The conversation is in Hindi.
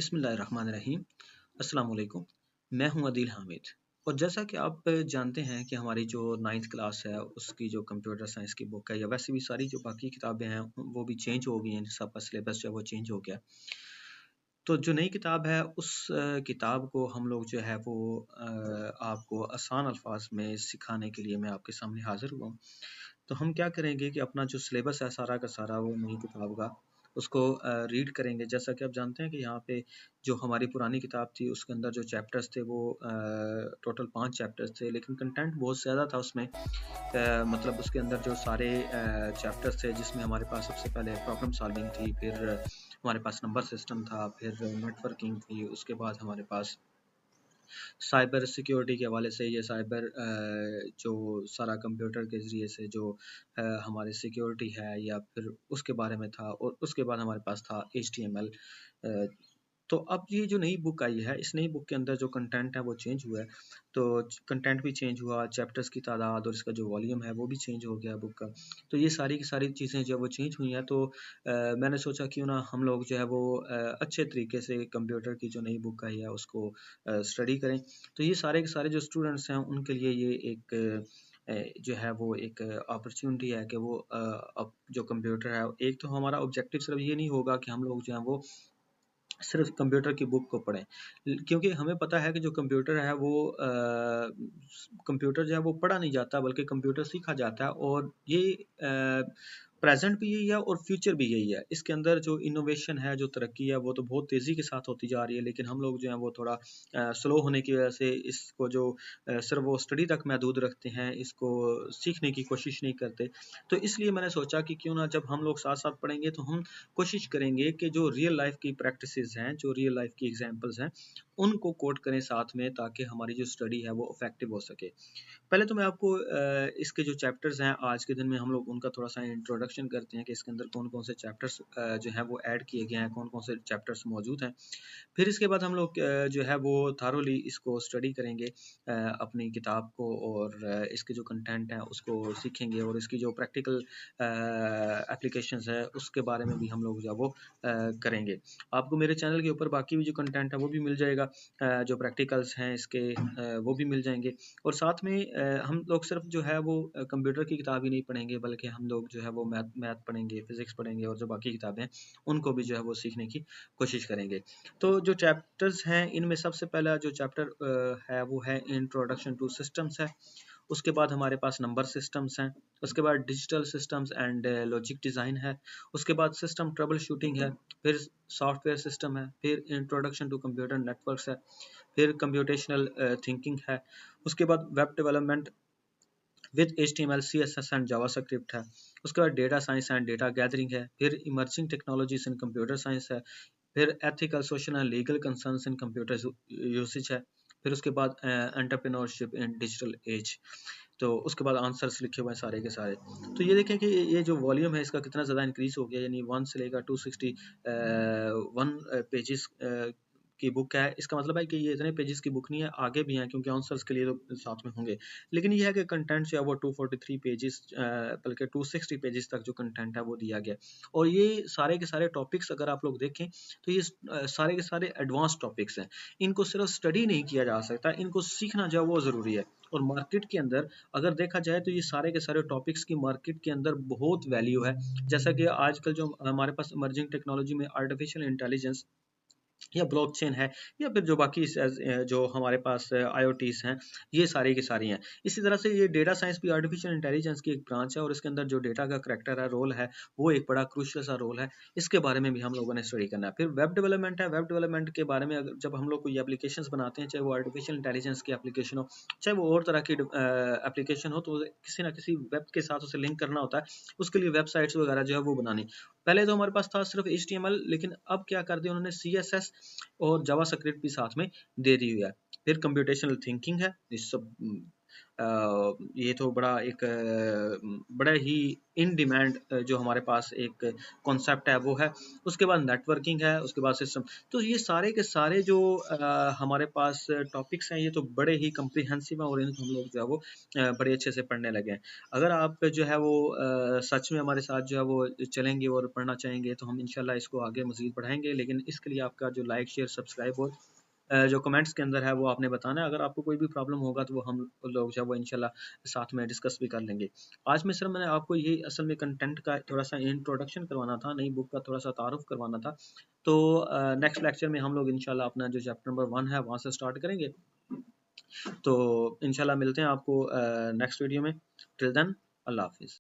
बिस्मिल्लाहिर्रहमानिर्रहीम। अस्सलाम वालेकुम। मैं हूं अदील हामिद और जैसा कि आप जानते हैं कि हमारी जो 9th क्लास है उसकी जो कंप्यूटर साइंस की बुक है या वैसे भी सारी जो बाकी किताबें हैं वो भी चेंज हो गई हैं, सबका सिलेबस जो है वो चेंज हो गया। तो जो नई किताब है उस किताब को हम लोग जो है वो आपको आसान अल्फाज में सिखाने के लिए मैं आपके सामने हाज़िर हुआ हूँ। तो हम क्या करेंगे कि अपना जो सिलेबस है सारा का सारा वो नई किताब का उसको रीड करेंगे। जैसा कि आप जानते हैं कि यहाँ पे जो हमारी पुरानी किताब थी उसके अंदर जो चैप्टर्स थे वो टोटल 5 चैप्टर्स थे, लेकिन कंटेंट बहुत ज़्यादा था उसमें। मतलब उसके अंदर जो सारे चैप्टर्स थे जिसमें हमारे पास सबसे पहले प्रॉब्लम सॉल्विंग थी, फिर हमारे पास नंबर सिस्टम था, फिर नेटवर्किंग थी, उसके बाद हमारे पास साइबर सिक्योरिटी के हवाले से ये साइबर जो सारा कंप्यूटर के ज़रिए से जो हमारी सिक्योरिटी है या फिर उसके बारे में था, और उसके बाद हमारे पास था HTML। तो अब ये जो नई बुक आई है इस नई बुक के अंदर जो कंटेंट है वो चेंज हुआ है। तो कंटेंट भी चेंज हुआ, चैप्टर्स की तादाद और इसका जो वॉल्यूम है वो भी चेंज हो गया बुक का। तो ये सारी की सारी चीज़ें जो है वो चेंज हुई हैं। तो मैंने सोचा क्यों ना हम लोग जो है वो अच्छे तरीके से कंप्यूटर की जो नई बुक आई है उसको स्टडी करें। तो ये सारे के सारे जो स्टूडेंट्स हैं उनके लिए ये एक जो है वो एक अपॉर्चुनिटी है कि वो अब जो कंप्यूटर है, एक तो हमारा ऑब्जेक्टिव सिर्फ ये नहीं होगा कि हम लोग जो है वो सिर्फ कंप्यूटर की बुक को पढ़ें, क्योंकि हमें पता है कि जो कंप्यूटर है वो कंप्यूटर जो है वो पढ़ा नहीं जाता बल्कि कंप्यूटर सीखा जाता है। और ये प्रेजेंट भी यही है और फ्यूचर भी यही है। इसके अंदर जो इनोवेशन है, जो तरक्की है वो तो बहुत तेज़ी के साथ होती जा रही है, लेकिन हम लोग जो है वो थोड़ा स्लो होने की वजह से इसको जो सिर्फ वो स्टडी तक महदूद रखते हैं, इसको सीखने की कोशिश नहीं करते। तो इसलिए मैंने सोचा कि क्यों ना जब हम लोग साथ साथ पढ़ेंगे तो हम कोशिश करेंगे कि जो रियल लाइफ की प्रैक्टिसेस हैं, जो रियल लाइफ की एग्जांपल्स हैं, उनको कोट करें साथ में, ताकि हमारी जो स्टडी है वो इफेक्टिव हो सके। पहले तो मैं आपको इसके जो चैप्टर्स हैं आज के दिन में हम लोग उनका थोड़ा-सा इंट्रोडक्शन करते हैं कि इसके अंदर कौन-कौन से चैप्टर्स जो हैं वो ऐड किए गए हैं, कौन-कौन से चैप्टर्स मौजूद हैं। फिर इसके बाद हम लोग जो है वो थॉरोली इसको स्टडी करेंगे, अपनी किताब को, और इसके जो कंटेंट हैं उसको सीखेंगे, और इसकी जो प्रैक्टिकल एप्लीकेशंस है उसके बारे में भी हम लोग जो है वो करेंगे। आपको मेरे चैनल के ऊपर बाकी भी जो कंटेंट है वो भी मिल जाएगा, जो प्रैक्टिकल्स हैं इसके वो भी मिल जाएंगे। और साथ में हम लोग सिर्फ जो है वो कंप्यूटर की किताब ही नहीं पढ़ेंगे, बल्कि हम लोग जो है वो मैथ मैथ पढ़ेंगे, फिजिक्स पढ़ेंगे, और जो बाकी किताबें हैं उनको भी जो है वो सीखने की कोशिश करेंगे। तो जो चैप्टर्स हैं इनमें सबसे पहला जो चैप्टर है वो है इंट्रोडक्शन टू सिस्टम्स है। उसके बाद हमारे पास नंबर सिस्टम्स हैं। उसके बाद digital systems and logic design है। उसके बाद सिस्टम ट्रबल शूटिंग है। फिर सॉफ्टवेयर सिस्टम है। फिर इंट्रोडक्शन टू कंप्यूटर नेटवर्क्स है। फिर कंप्यूटेशनल थिंकिंग है। उसके बाद web development with HTML, CSS and JavaScript है। उसके बाद data science and data gathering है। फिर इमर्जिंग टेक्नोलॉजीज इन कंप्यूटर साइंस है। फिर ethical, social and legal concerns in computer usage है। फिर उसके बाद एंटरप्रेन्योरशिप इन डिजिटल एज। तो उसके बाद आंसर्स लिखे हुए हैं सारे के सारे। तो ये देखें कि ये जो वॉल्यूम है इसका कितना ज़्यादा इंक्रीज़ हो गया, यानी 1 से लेकर 261 पेजेस की बुक है। इसका मतलब है कि ये इतने पेजेस की बुक नहीं है, आगे भी हैं, क्योंकि आंसर्स के लिए तो साथ में होंगे। लेकिन ये है कि कंटेंट जो है वो 243 पेजेस बल्कि 260 पेजेस तक जो कंटेंट है वो दिया गया। और ये सारे के सारे टॉपिक्स अगर आप लोग देखें तो ये सारे के सारे एडवांस टॉपिक्स हैं। इनको सिर्फ स्टडी नहीं किया जा सकता, इनको सीखना जो है वो ज़रूरी है। और मार्केट के अंदर अगर देखा जाए तो ये सारे के सारे टॉपिक्स की मार्केट के अंदर बहुत वैल्यू है। जैसा कि आजकल जो हमारे पास इमर्जिंग टेक्नोलॉजी में आर्टिफिशियल इंटेलिजेंस या ब्लॉकचेन है, या फिर जो बाकी जो हमारे पास IoTs हैं, ये सारी की सारी हैं। इसी तरह से ये डेटा साइंस भी आर्टिफिशियल इंटेलिजेंस की एक ब्रांच है, और इसके अंदर जो डेटा का करैक्टर है, रोल है, वो एक बड़ा क्रूशियल सा रोल है। इसके बारे में भी हम लोगों ने स्टडी करना है। फिर वेब डेवलपमेंट है। वेब डेवलपमेंट के बारे में अगर जब हम लोग कोई एप्लीकेशंस बनाते हैं, चाहे वो आर्टिफिशियल इंटेलिजेंस की एप्लीकेशन हो, चाहे वो और तरह की एप्लीकेशन हो, तो किसी ना किसी वेब के साथ उसे लिंक करना होता है। उसके लिए वेबसाइट्स वगैरह जो है वो बनानी। पहले तो हमारे पास था सिर्फ HTML, लेकिन अब क्या कर दिया उन्होंने, CSS और जावास्क्रिप्ट भी साथ में दे दी हुई है। फिर कंप्यूटेशनल थिंकिंग है। इस सब ये तो बड़ा एक बड़ा ही इन डिमांड जो हमारे पास एक कॉन्सेप्ट है वो है। उसके बाद नेटवर्किंग है, उसके बाद सिस्टम। तो ये सारे के सारे जो हमारे पास टॉपिक्स हैं ये तो बड़े ही कम्प्रीहेंसिव हैं और इनको हम लोग जो है वो बड़े अच्छे से पढ़ने लगे हैं। अगर आप जो है वो सच में हमारे साथ जो है वो चलेंगे और पढ़ना चाहेंगे तो हम इंशाल्लाह इसको आगे मज़ीद बढ़ाएंगे। लेकिन इसके लिए आपका जो लाइक शेयर सब्सक्राइब और जो कमेंट्स के अंदर है वो आपने बताना है। अगर आपको कोई भी प्रॉब्लम होगा तो वो हम लोग जो है वो इंशाल्लाह साथ में डिस्कस भी कर लेंगे। आज में सिर्फ मैंने आपको ये असल में कंटेंट का थोड़ा सा इंट्रोडक्शन करवाना था, नई बुक का थोड़ा सा तारुफ करवाना था। तो नेक्स्ट लेक्चर में हम लोग इंशाल्लाह अपना जो चैप्टर नंबर 1 है वहाँ से स्टार्ट करेंगे। तो इंशाल्लाह मिलते हैं आपको नेक्स्ट वीडियो में। टिल देन, अल्लाह हाफिज़।